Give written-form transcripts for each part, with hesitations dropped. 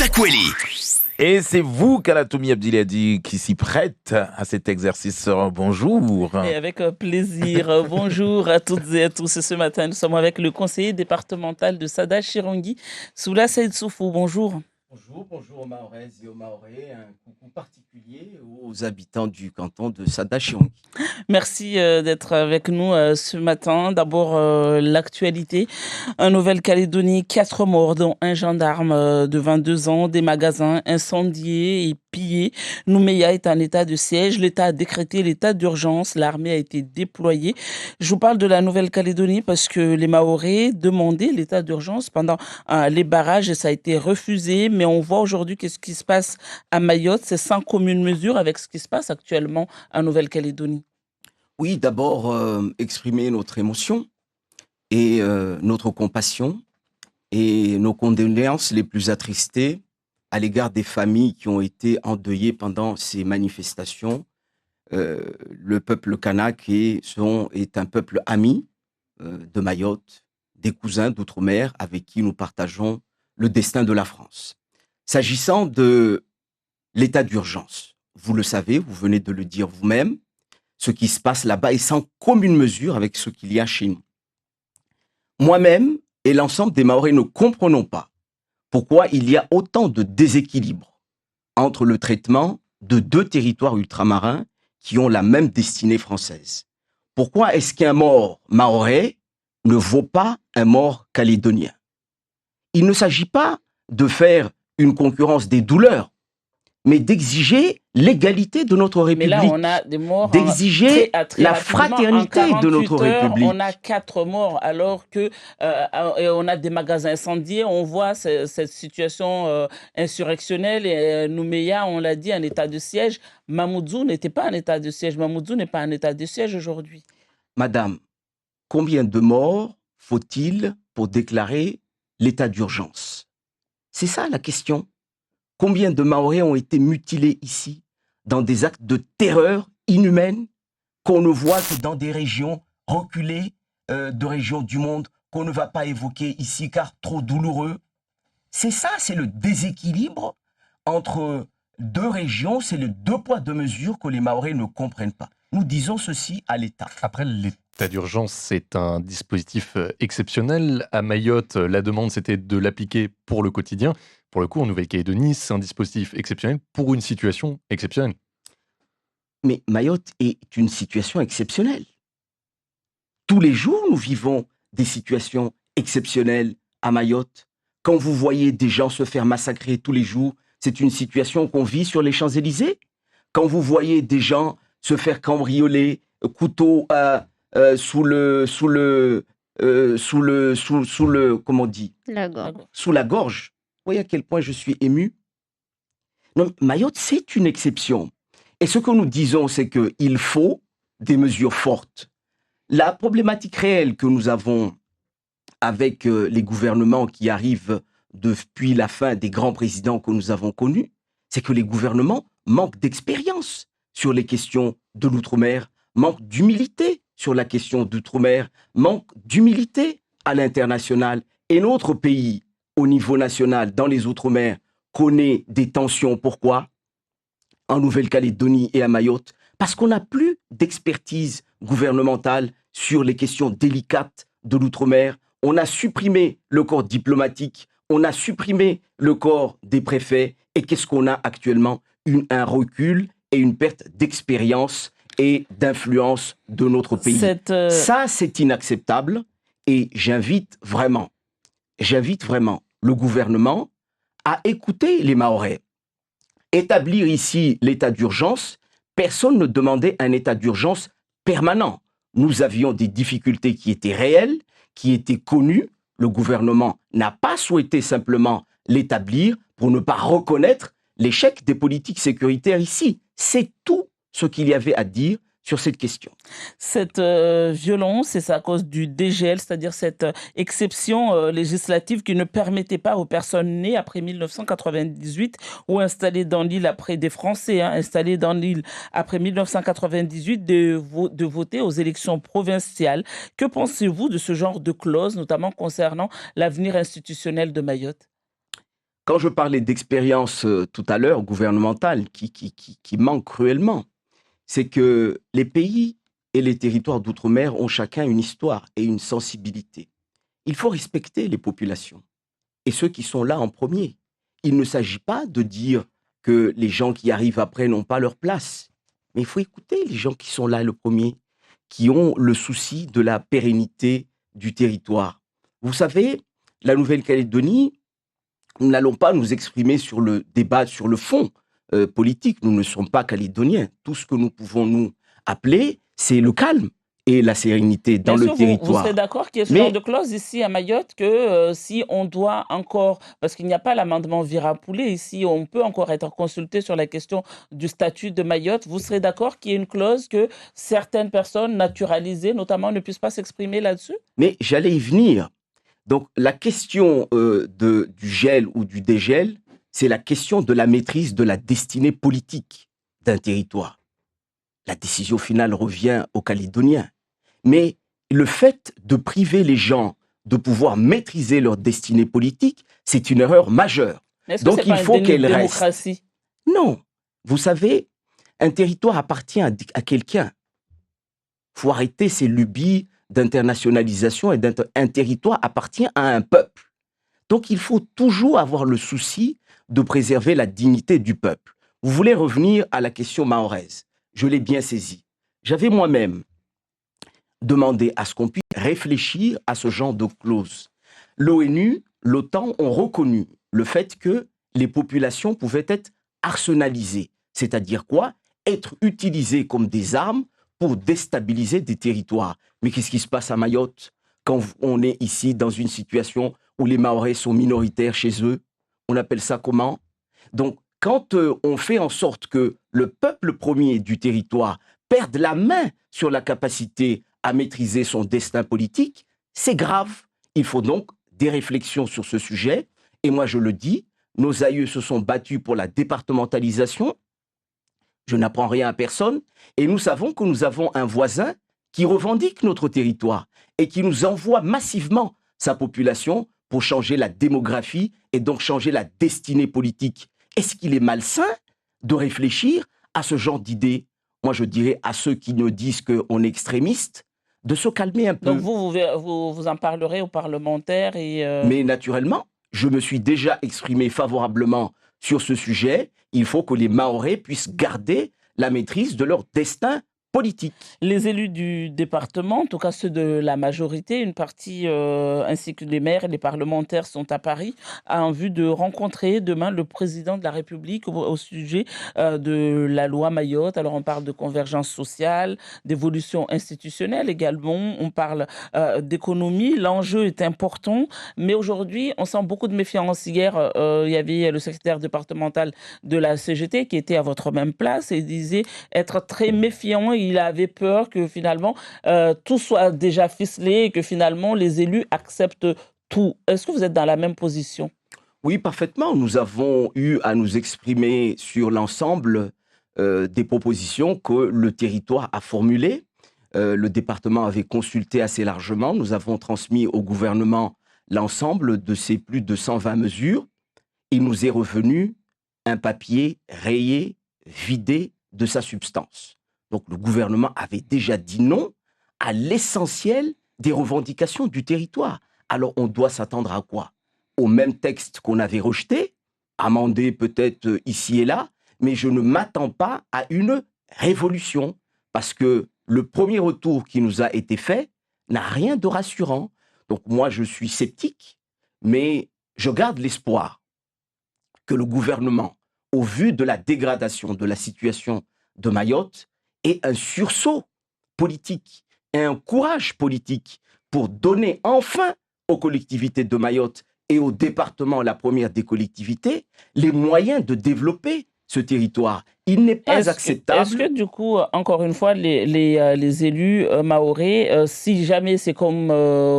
Sakweli. Et c'est vous, Kalatoumi Abdiladi, qui s'y prête à cet exercice. Bonjour. Et avec plaisir. Bonjour à toutes et à tous. Ce matin, nous sommes avec le conseiller départemental de Sada Chirongui, Soula Saïd Soufou. Bonjour. Bonjour aux Mahoraises et aux Mahorais. Un coucou particulier aux habitants du canton de Sada Chirongui. Merci d'être avec nous ce matin. D'abord, l'actualité. En Nouvelle-Calédonie, 4 morts, dont un gendarme de 22 ans, des magasins incendiés et pillés. Nouméa est en état de siège. L'État a décrété l'état d'urgence. L'armée a été déployée. Je vous parle de la Nouvelle-Calédonie parce que les Mahorais demandaient l'état d'urgence pendant les barrages et ça a été refusé. Mais on voit aujourd'hui qu'est-ce qui se passe à Mayotte. C'est sans commune mesure avec ce qui se passe actuellement en Nouvelle-Calédonie. Oui, d'abord, exprimer notre émotion et notre compassion et nos condoléances les plus attristées à l'égard des familles qui ont été endeuillées pendant ces manifestations. Le peuple kanak est un peuple ami de Mayotte, des cousins d'outre-mer avec qui nous partageons le destin de la France. S'agissant de l'état d'urgence, vous le savez, vous venez de le dire vous-même, ce qui se passe là-bas est sans commune mesure avec ce qu'il y a chez nous. Moi-même et l'ensemble des Mahorais ne comprenons pas pourquoi il y a autant de déséquilibre entre le traitement de deux territoires ultramarins qui ont la même destinée française. Pourquoi est-ce qu'un mort mahorais ne vaut pas un mort calédonien? Il ne s'agit pas de faire une concurrence des douleurs, mais d'exiger l'égalité de notre République, mais là, on a des morts d'exiger la fraternité de notre République. On a 4 morts alors que on a des magasins incendiés. On voit cette situation insurrectionnelle. Et Nouméa, on l'a dit, en état de siège. Mamoudzou n'était pas en état de siège. Mamoudzou n'est pas en état de siège aujourd'hui. Madame, combien de morts faut-il pour déclarer l'état d'urgence? C'est ça la question. Combien de Mahorais ont été mutilés ici, dans des actes de terreur inhumaine, qu'on ne voit que dans des régions reculées de régions du monde, qu'on ne va pas évoquer ici car trop douloureux? C'est ça, c'est le déséquilibre entre deux régions, c'est le deux poids, deux mesures que les Mahorais ne comprennent pas. Nous disons ceci à l'État. Après, l'état d'urgence, c'est un dispositif exceptionnel. À Mayotte, la demande, c'était de l'appliquer pour le quotidien. Pour le coup, en Nouvelle-Calédonie, c'est un dispositif exceptionnel pour une situation exceptionnelle. Mais Mayotte est une situation exceptionnelle. Tous les jours, nous vivons des situations exceptionnelles à Mayotte. Quand vous voyez des gens se faire massacrer tous les jours, c'est une situation qu'on vit sur les Champs-Élysées. Quand vous voyez des gens se faire cambrioler, couteau sous comment on dit? La gorge. Sous la gorge. Vous voyez à quel point je suis ému? Non, Mayotte, c'est une exception. Et ce que nous disons, c'est qu'il faut des mesures fortes. La problématique réelle que nous avons avec les gouvernements qui arrivent depuis la fin des grands présidents que nous avons connus, c'est que les gouvernements manquent d'expérience sur les questions de l'outre-mer, manquent d'humilité sur la question d'outre-mer, manquent d'humilité à l'international. Et notre pays, au niveau national, dans les Outre-mer, connaît des tensions. Pourquoi? En Nouvelle-Calédonie et à Mayotte, parce qu'on n'a plus d'expertise gouvernementale sur les questions délicates de l'Outre-mer. On a supprimé le corps diplomatique, on a supprimé le corps des préfets. Et qu'est-ce qu'on a actuellement? Un recul et une perte d'expérience et d'influence de notre pays. Ça, c'est inacceptable. Et j'invite vraiment le gouvernement à écouter les Mahorais. Établir ici l'état d'urgence, personne ne demandait un état d'urgence permanent. Nous avions des difficultés qui étaient réelles, qui étaient connues. Le gouvernement n'a pas souhaité simplement l'établir pour ne pas reconnaître l'échec des politiques sécuritaires ici. C'est tout ce qu'il y avait à dire sur cette question. Cette violence, c'est à cause du DGL, c'est-à-dire cette exception législative qui ne permettait pas aux personnes nées après 1998 ou installées dans l'île après des Français, installés dans l'île après 1998 de voter aux élections provinciales. Que pensez-vous de ce genre de clause, notamment concernant l'avenir institutionnel de Mayotte? Quand je parlais d'expérience tout à l'heure gouvernementale qui manque cruellement, c'est que les pays et les territoires d'outre-mer ont chacun une histoire et une sensibilité. Il faut respecter les populations et ceux qui sont là en premier. Il ne s'agit pas de dire que les gens qui arrivent après n'ont pas leur place, mais il faut écouter les gens qui sont là le premier, qui ont le souci de la pérennité du territoire. Vous savez, la Nouvelle-Calédonie, nous n'allons pas nous exprimer sur le débat, sur le fond politique. Nous ne sommes pas calédoniens. Tout ce que nous pouvons nous appeler, c'est le calme et la sérénité dans Bien le sûr, vous territoire. serez d'accord qu'il y ait ce Mais genre de clause ici à Mayotte que si on doit encore, parce qu'il n'y a pas l'amendement Virapoulet ici, on peut encore être consulté sur la question du statut de Mayotte. Vous serez d'accord qu'il y ait une clause que certaines personnes naturalisées, notamment, ne puissent pas s'exprimer là-dessus? Mais j'allais y venir. Donc la question du gel ou du dégel, c'est la question de la maîtrise de la destinée politique d'un territoire. La décision finale revient aux Calédoniens. Mais le fait de priver les gens de pouvoir maîtriser leur destinée politique, c'est une erreur majeure. Est-ce que Donc c'est il pas un faut déni de qu'elle reste. démocratie? Non. Vous savez, un territoire appartient à quelqu'un. Il faut arrêter ces lubies d'internationalisation et un territoire appartient à un peuple. Donc il faut toujours avoir le souci de préserver la dignité du peuple. Vous voulez revenir à la question mahoraise. Je l'ai bien saisi. J'avais moi-même demandé à ce qu'on puisse réfléchir à ce genre de clause. L'ONU, l'OTAN ont reconnu le fait que les populations pouvaient être arsenalisées. C'est-à-dire quoi? Être utilisées comme des armes pour déstabiliser des territoires. Mais qu'est-ce qui se passe à Mayotte quand on est ici dans une situation où les Mahorais sont minoritaires chez eux? On appelle ça comment? Donc, quand on fait en sorte que le peuple premier du territoire perde la main sur la capacité à maîtriser son destin politique, c'est grave. Il faut donc des réflexions sur ce sujet. Et moi, je le dis, nos aïeux se sont battus pour la départementalisation. Je n'apprends rien à personne. Et nous savons que nous avons un voisin qui revendique notre territoire et qui nous envoie massivement sa population pour changer la démographie et donc changer la destinée politique. Est-ce qu'il est malsain de réfléchir à ce genre d'idées? Moi, je dirais à ceux qui nous disent qu'on est extrémiste, de se calmer un peu. Donc vous en parlerez aux parlementaires et... Mais naturellement, je me suis déjà exprimé favorablement sur ce sujet. Il faut que les Mahorais puissent garder la maîtrise de leur destin politique. Les élus du département, en tout cas ceux de la majorité, une partie ainsi que les maires et les parlementaires sont à Paris en vue de rencontrer demain le président de la République au sujet de la loi Mayotte. Alors on parle de convergence sociale, d'évolution institutionnelle également, on parle d'économie. L'enjeu est important, mais aujourd'hui on sent beaucoup de méfiance. Hier, il y avait le secrétaire départemental de la CGT qui était à votre même place et disait être très méfiant. Il avait peur que finalement tout soit déjà ficelé et que finalement les élus acceptent tout. Est-ce que vous êtes dans la même position? Oui, parfaitement. Nous avons eu à nous exprimer sur l'ensemble des propositions que le territoire a formulées. Le département avait consulté assez largement. Nous avons transmis au gouvernement l'ensemble de ces plus de 120 mesures. Il nous est revenu un papier rayé, vidé de sa substance. Donc le gouvernement avait déjà dit non à l'essentiel des revendications du territoire. Alors on doit s'attendre à quoi? Au même texte qu'on avait rejeté, amendé peut-être ici et là, mais je ne m'attends pas à une révolution, parce que le premier retour qui nous a été fait n'a rien de rassurant. Donc moi je suis sceptique, mais je garde l'espoir que le gouvernement, au vu de la dégradation de la situation de Mayotte, ait un sursaut politique et un courage politique pour donner enfin aux collectivités de Mayotte et au département, la première des collectivités, les moyens de développer ce territoire. Il n'est pas acceptable. Est-ce que du coup, encore une fois, les élus mahorais, si jamais c'est comme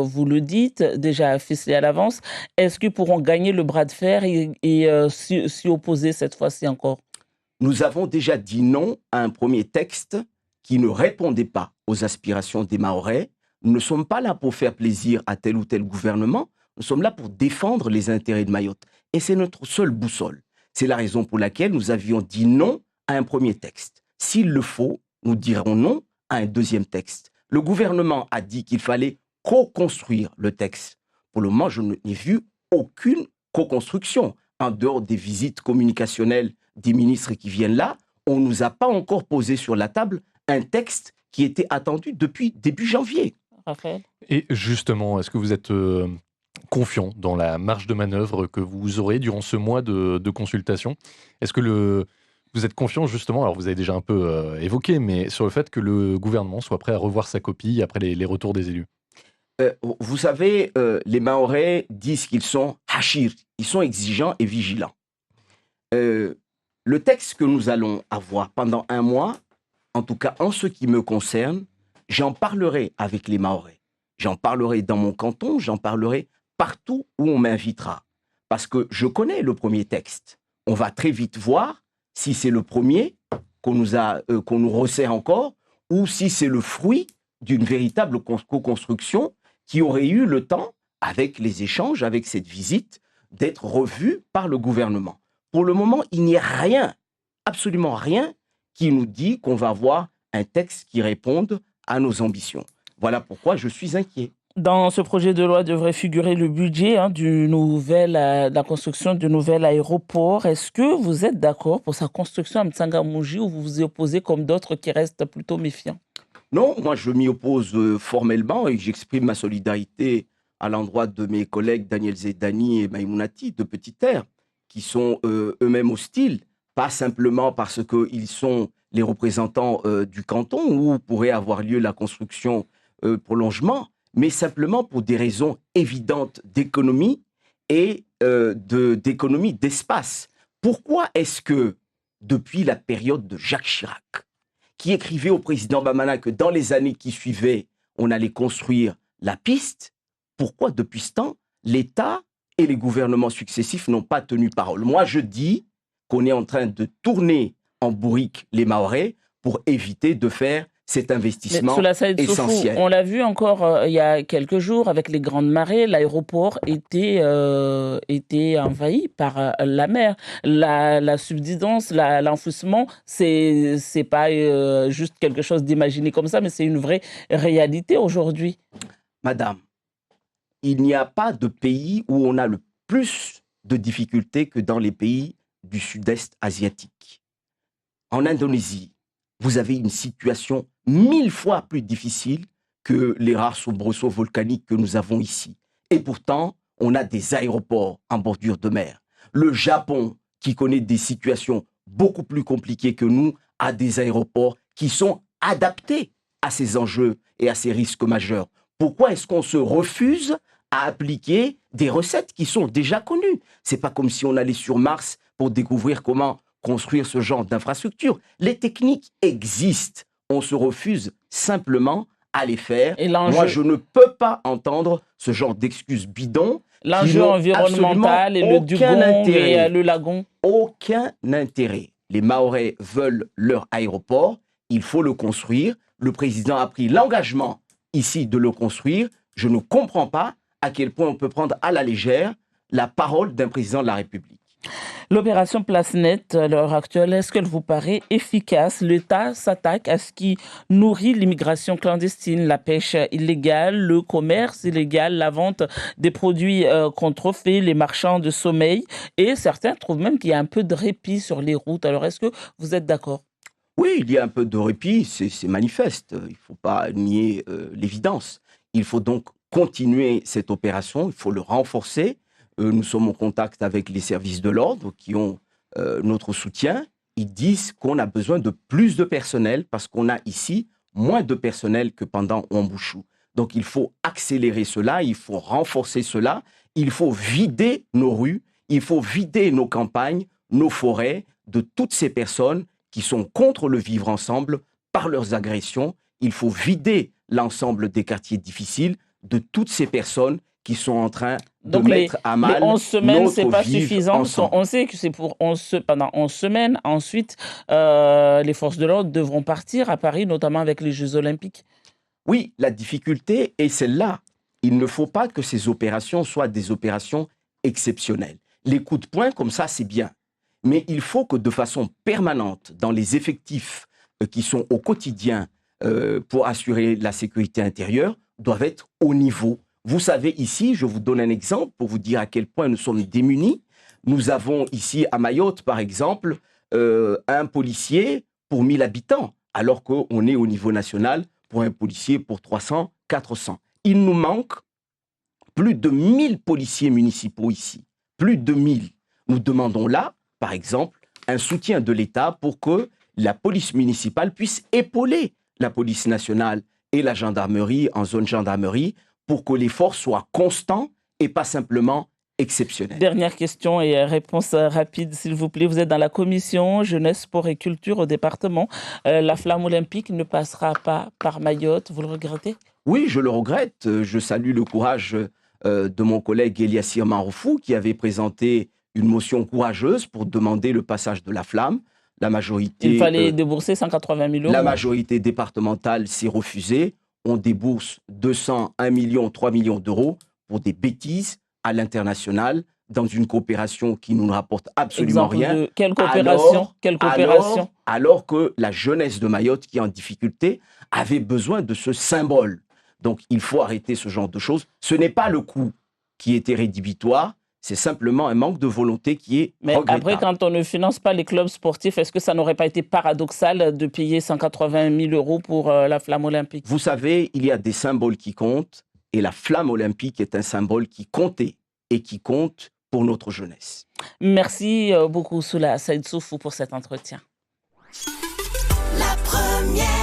vous le dites, déjà ficelé à l'avance, est-ce qu'ils pourront gagner le bras de fer et s'y opposer cette fois-ci encore? Nous avons déjà dit non à un premier texte qui ne répondait pas aux aspirations des Mahorais. Nous ne sommes pas là pour faire plaisir à tel ou tel gouvernement. Nous sommes là pour défendre les intérêts de Mayotte. Et c'est notre seule boussole. C'est la raison pour laquelle nous avions dit non à un premier texte. S'il le faut, nous dirons non à un deuxième texte. Le gouvernement a dit qu'il fallait co-construire le texte. Pour le moment, je n'ai vu aucune co-construction. En dehors des visites communicationnelles des ministres qui viennent là, on ne nous a pas encore posé sur la table un texte qui était attendu depuis début janvier. Raphaël? Et justement, est-ce que vous êtes confiant dans la marge de manœuvre que vous aurez durant ce mois de consultation? Est-ce que vous êtes confiant justement, alors vous avez déjà un peu évoqué, mais sur le fait que le gouvernement soit prêt à revoir sa copie après les retours des élus? Vous savez, les Mahorais disent qu'ils sont hachir, ils sont exigeants et vigilants. Le texte que nous allons avoir pendant un mois, en tout cas en ce qui me concerne, j'en parlerai avec les Mahorais. J'en parlerai dans mon canton, j'en parlerai partout où on m'invitera. Parce que je connais le premier texte. On va très vite voir si c'est le premier qu'on nous resserre encore, ou si c'est le fruit d'une véritable co-construction qui aurait eu le temps, avec les échanges, avec cette visite, d'être revue par le gouvernement. Pour le moment, il n'y a rien, absolument rien, qui nous dit qu'on va avoir un texte qui réponde à nos ambitions. Voilà pourquoi je suis inquiet. Dans ce projet de loi devrait figurer le budget de la construction du nouvel aéroport. Est-ce que vous êtes d'accord pour sa construction à M'Tsangamouji ou vous vous y opposez comme d'autres qui restent plutôt méfiants? Non, moi je m'y oppose formellement et j'exprime ma solidarité à l'endroit de mes collègues Daniel Zedani et Maïmounati de Petite Terre, qui sont eux-mêmes hostiles, pas simplement parce qu'ils sont les représentants du canton où pourrait avoir lieu la construction prolongement, mais simplement pour des raisons évidentes d'économie et d'économie d'espace. Pourquoi est-ce que, depuis la période de Jacques Chirac, qui écrivait au président Bamana que dans les années qui suivaient, on allait construire la piste, pourquoi depuis ce temps, l'État et les gouvernements successifs n'ont pas tenu parole? Moi, je dis qu'on est en train de tourner en bourrique les Mahorais pour éviter de faire cet investissement essentiel. On l'a vu encore il y a quelques jours avec les grandes marées, l'aéroport était envahi par la mer. La subsidence, l'enfouissement, c'est pas juste quelque chose d'imaginé comme ça, mais c'est une vraie réalité aujourd'hui. Madame, il n'y a pas de pays où on a le plus de difficultés que dans les pays du sud-est asiatique. En Indonésie, vous avez une situation 1000 fois plus difficile que les rares soubresauts volcaniques que nous avons ici. Et pourtant, on a des aéroports en bordure de mer. Le Japon, qui connaît des situations beaucoup plus compliquées que nous, a des aéroports qui sont adaptés à ces enjeux et à ces risques majeurs. Pourquoi est-ce qu'on se refuse à appliquer des recettes qui sont déjà connues? C'est pas comme si on allait sur Mars pour découvrir comment construire ce genre d'infrastructure. Les techniques existent. On se refuse simplement à les faire. Moi, je ne peux pas entendre ce genre d'excuses bidons. L'enjeu environnemental et le dugong et le lagon. Aucun intérêt. Les Mahorais veulent leur aéroport. Il faut le construire. Le président a pris l'engagement ici de le construire. Je ne comprends pas à quel point on peut prendre à la légère la parole d'un président de la République. L'opération Place Nette, à l'heure actuelle, est-ce qu'elle vous paraît efficace? L'État s'attaque à ce qui nourrit l'immigration clandestine, la pêche illégale, le commerce illégal, la vente des produits contrefaits, les marchands de sommeil. Et certains trouvent même qu'il y a un peu de répit sur les routes. Alors, est-ce que vous êtes d'accord? Oui, il y a un peu de répit, c'est manifeste. Il ne faut pas nier l'évidence. Il faut donc continuer cette opération, il faut le renforcer. Nous sommes en contact avec les services de l'ordre qui ont notre soutien. Ils disent qu'on a besoin de plus de personnel parce qu'on a ici moins de personnel que pendant Wambouchou. Donc il faut accélérer cela, il faut renforcer cela, il faut vider nos rues, il faut vider nos campagnes, nos forêts de toutes ces personnes qui sont contre le vivre ensemble par leurs agressions. Il faut vider l'ensemble des quartiers difficiles de toutes ces personnes qui sont en train de mettre à mal les 11 semaines, c'est pas vivre suffisant. ensemble. On sait que c'est pour pendant 11 semaines. Ensuite, les forces de l'ordre devront partir à Paris, notamment avec les Jeux Olympiques. Oui, la difficulté est celle-là. il ne faut pas que ces opérations soient des opérations exceptionnelles. Les coups de poing, comme ça, c'est bien. Mais il faut que de façon permanente, dans les effectifs qui sont au quotidien pour assurer la sécurité intérieure, doivent être au niveau. Vous savez, ici, je vous donne un exemple pour vous dire à quel point nous sommes démunis. Nous avons ici à Mayotte, par exemple, un policier pour 1000 habitants, alors qu'on est au niveau national pour un policier pour 300, 400. Il nous manque plus de 1000 policiers municipaux ici. Plus de 1000. Nous demandons là, par exemple, un soutien de l'État pour que la police municipale puisse épauler la police nationale et la gendarmerie en zone gendarmerie pour que l'effort soit constant et pas simplement exceptionnel. Dernière question et réponse rapide, s'il vous plaît. Vous êtes dans la commission jeunesse, sport et culture au département. La flamme olympique ne passera pas par Mayotte. Vous le regrettez? Oui, je le regrette. Je salue le courage de mon collègue Eliassir Maroufou qui avait présenté une motion courageuse pour demander le passage de la flamme. La majorité, il fallait débourser 180 000 euros. La majorité départementale s'est refusée. On débourse 200, 1 million, 3 millions d'euros pour des bêtises à l'international dans une coopération qui nous ne rapporte absolument rien. Quelle coopération? Quelle coopération? Alors que la jeunesse de Mayotte qui est en difficulté avait besoin de ce symbole. Donc il faut arrêter ce genre de choses. Ce n'est pas le coût qui était rédhibitoire, c'est simplement un manque de volonté qui est regrettable. Mais après, quand on ne finance pas les clubs sportifs, est-ce que ça n'aurait pas été paradoxal de payer 180 000 euros pour la flamme olympique? Vous savez, il y a des symboles qui comptent et la flamme olympique est un symbole qui comptait et qui compte pour notre jeunesse. Merci beaucoup, Soula Saïd Soufou, pour cet entretien. La première.